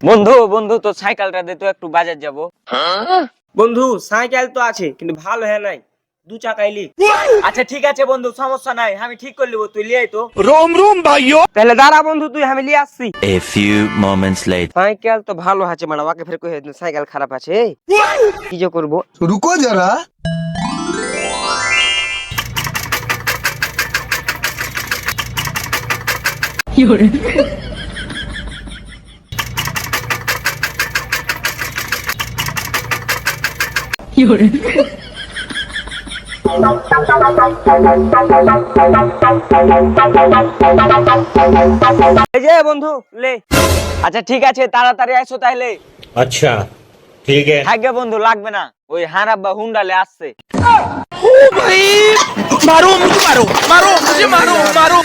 বন্ধু বন্ধু তো সাইকেলটা দে তো, একটু বাজার যাব। বন্ধু সাইকেল তো আছে কিন্তু ভালো হ্যাঁ নাই, দু চাকাই লিক। আচ্ছা ঠিক আছে বন্ধু, সমস্যা নাই, আমি ঠিক করে নেবো, তুই লিয়ে আয় তো। रोम रोम भाइयों। তাহলে দাঁড়া বন্ধু, তুই আমি লিয়ে আসছি। A few moments later. Cycle তো ভালো আছে মানে, ওকে ফের কই সাইকেল খারাপ আছে, কি যে করবো। रुको जरा। এই যে বন্ধু লে। আচ্ছা ঠিক আছে, তাড়াতাড়ি আসো তাহলে। अच्छा ठीक है। থাকবে বন্ধু, লাগবে না, ওই হারাব্বা হুন্ডালে আসছে। मारो मुझे मारो, मारो मुझे मारो, मारो।